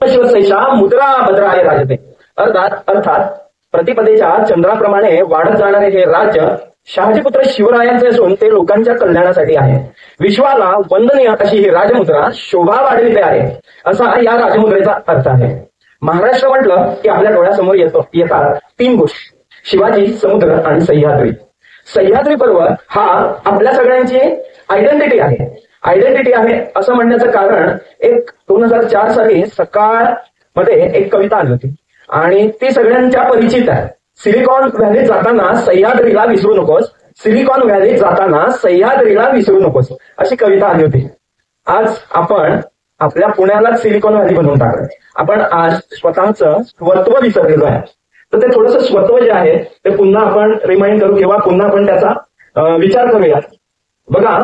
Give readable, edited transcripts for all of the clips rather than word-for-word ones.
श्वसैषा मुद्रा भद्राय राजते. अर्थात प्रतिपदेच्या चंद्राप्रमाणे वाढत जाणारे हे राज्य शहाजीपुत्र शिवरायांचे असून ते लोकांच्या कल्याणासाठी आहे. विश्वाला वंदनीय अशी ही राजमुद्रा शोभा वाढविते आहे, असा या राजमुद्रेचा अर्थ आहे. महाराष्ट्र म्हटलं की आपल्या डोळ्यासमोर येतात तीन गोष्टी: शिवाजी, समुद्र आणि सह्याद्री. सह्याद्री पर्वत हा आपल्या सगळ्यांची आयडेंटिटी आहे असं म्हणण्याचं कारण 2004 साली सकाळ मध्ये एक कविता आली होती आणि ती सगळ्यांच्या परिचित आहे. सिलिकॉन व्हॅलीत जाताना सह्याद्रीला विसरू नकोस, सिलिकॉन व्हॅलीत जाताना सह्याद्रीला विसरू नकोस, अशी कविता आली होती. आज आपण आपल्या पुण्याला सिलिकॉन व्हॅली बनवून टाकलं. आपण आज स्वतःचं स्वत्व विसरलेलो आहे. तर ते थोडंसं स्वत्व जे आहे ते पुन्हा आपण रिमाइंड करू किंवा पुन्हा आपण त्याचा विचार करूयात. बघा,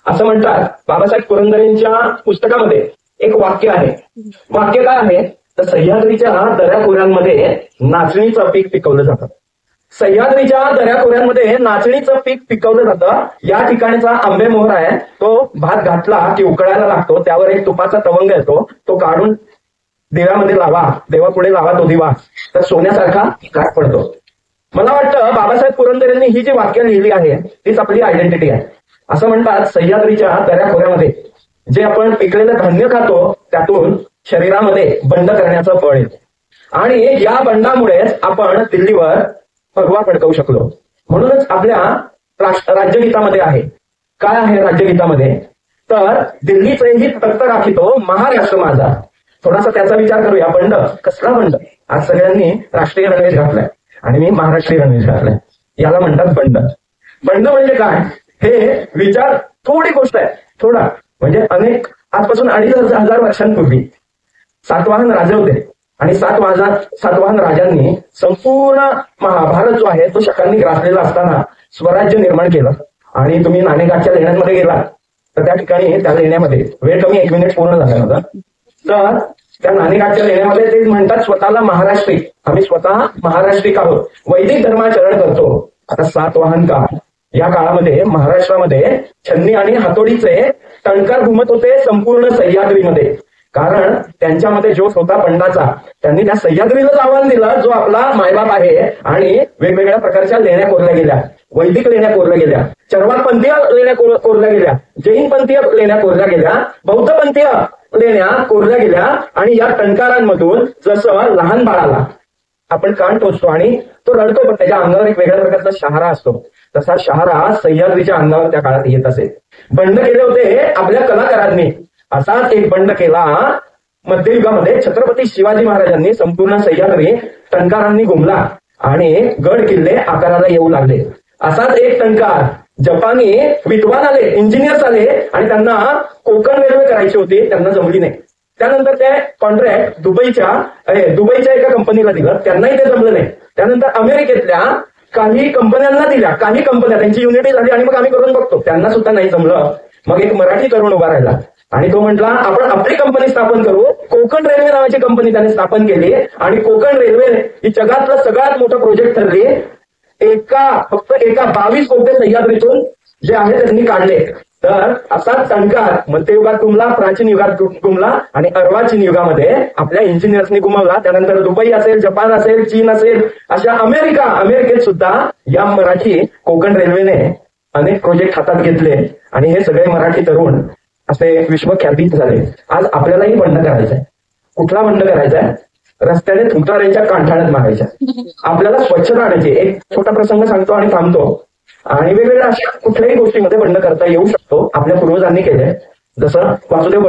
असं म्हणतात बाबासाहेब पुरंदरेंच्या पुस्तकामध्ये एक वाक्य आहे. वाक्य काय आहे तर सह्याद्रीच्या दऱ्याखोऱ्यांमध्ये नाचणीचं पीक पिकवलं जातं. सह्याद्रीच्या दऱ्याखोऱ्यांमध्ये नाचणीचं पीक पिकवलं जातं. या ठिकाणचा आंबेमोहर आहे, तो भात घातला की उकळायला लागतो, त्यावर एक तुपाचा तवंग येतो, तो काढून देवामध्ये लावा, देवापुढे लावा तो दिवा, तर सोन्यासारखा काठ पडतो. मला वाटतं बाबासाहेब पुरंदरेंनी ही जी वाक्य लिहिली आहे तीच आपली आयडेंटिटी आहे. असं म्हणतात सह्याद्रीच्या दऱ्याखोऱ्यामध्ये जे आपण पिकलेलं धान्य खातो त्यातून शरीरामध्ये बंड करण्याचं बळ येतं आणि या बंडामुळेच आपण दिल्लीवर भगवा फडकवू शकलो. म्हणूनच आपल्या राज्यगीतामध्ये आहे, काय आहे राज्यगीतामध्ये तर दिल्लीचेही तख्त राखितो महाराष्ट्र माझा. थोडासा त्याचा विचार करूया. बंड, कसला बंड? आज सगळ्यांनी राष्ट्रीय रणवेश घातलाय आणि मी महाराष्ट्रीय रणवेश घातलाय. याला म्हणतात बंड. बंड म्हणजे काय हे विचार, थोडी गोष्ट आहे, थोडा म्हणजे अनेक आजपासून 2500 वर्षांपूर्वी सातवाहन राजे होते आणि सातवाहन राजांनी संपूर्ण महाभारत जो आहे तो शकांनी ग्रासलेला असताना स्वराज्य निर्माण केलं. आणि तुम्ही नाणेगाठच्या लेण्यांमध्ये गेला तर त्या ठिकाणी त्या लेण्यामध्ये, वेळ कमी, 1 मिनिट पूर्ण झाला होता, तर त्या नाणेगाठच्या लेण्यामध्ये ते म्हणतात स्वतःला महाराष्ट्री, आम्ही स्वतः महाराष्ट्रीक आहोत, वैदिक धर्माचरण करतो. आता सातवाहन काळ, या काळामध्ये महाराष्ट्रामध्ये छन्नी आणि हातोडीचे टणकार घुमत होते संपूर्ण सह्याद्रीमध्ये. कारण त्यांच्यामध्ये जो होता बंडाचा, त्यांनी त्या सह्याद्रीलाच आव्हान दिलं जो आपला मायबाप आहे. आणि वेगवेगळ्या प्रकारच्या लेण्या कोरल्या गेल्या, वैदिक लेण्या कोरल्या गेल्या, चरवाकपंथीय लेण्या कोरल्या गेल्या, जैनपंथीय लेण्या कोरल्या गेल्या, बौद्धपंथीय लेण्या कोरल्या गेल्या. आणि या टणकारांमधून जसं लहान बाळाला आपण कान टोचतो आणि तो रडतो पण त्याच्या अंगावर एक वेगळ्या प्रकारचा शहारा असतो, तसा शहारा सह्याद्रीच्या अंगावर त्या काळात येत असे. बंड केले होते आपल्या कलाकारांनी. असाच एक बंड केला मध्ययुगामध्ये छत्रपती शिवाजी महाराजांनी. संपूर्ण सह्याद्री टणकारांनी घुमला आणि गड किल्ले आकाराला येऊ लागले. असाच एक टणकार जपानी विद्वान आले, इंजिनियर्स आले आणि त्यांना कोकण रेल्वे करायची होती, त्यांना जमली नाही. त्यानंतर ते कॉन्ट्रॅक्ट दुबईच्या एका कंपनीला दिलं, त्यांनाही ते जमलं नाही. त्यानंतर अमेरिकेतल्या काही कंपन्यांना दिल्या, काही कंपन्या त्यांची युनिटी झाली आणि मग आम्ही करून बघतो, त्यांना सुद्धा नाही जमलं. मग एक मराठी तरुण उभा राहिला आणि तो म्हटला आपण आपली कंपनी स्थापन करू. कोकण रेल्वे नावाची कंपनी त्याने स्थापन केली आणि कोकण रेल्वे ही जगातलं सगळ्यात मोठं प्रोजेक्ट ठरली. फक्त एका 22 कोटे सह्याद्रीतून जे आहे त्यांनी काढले. तर असाच टणकार मध्ययुगात घुमला, प्राचीन युगात घुमला आणि अर्वाचीन युगामध्ये आपल्या इंजिनियर्सनी घुमवला. त्यानंतर दुबई असेल, जपान असेल, चीन असेल, अशा अमेरिकेत सुद्धा या मराठी कोकण रेल्वेने अनेक प्रोजेक्ट हातात घेतले आणि हे सगळे मराठी तरुण असे विश्वख्यातीत झाले. आज आपल्यालाही बंड करायचंय. कुठला बंड करायचाय? रस्त्याने थुंकणाऱ्यांच्या कांठाळ्यात मारायच्या. आपल्याला स्वच्छता आणायची. एक छोटा प्रसंग सांगतो आणि थांबतो. आणि वेगवेगळ्या अशा कुठल्याही गोष्टीमध्ये बंड करता येऊ शकतो. आपल्या पूर्वजांनी केले, जसं वासुदेव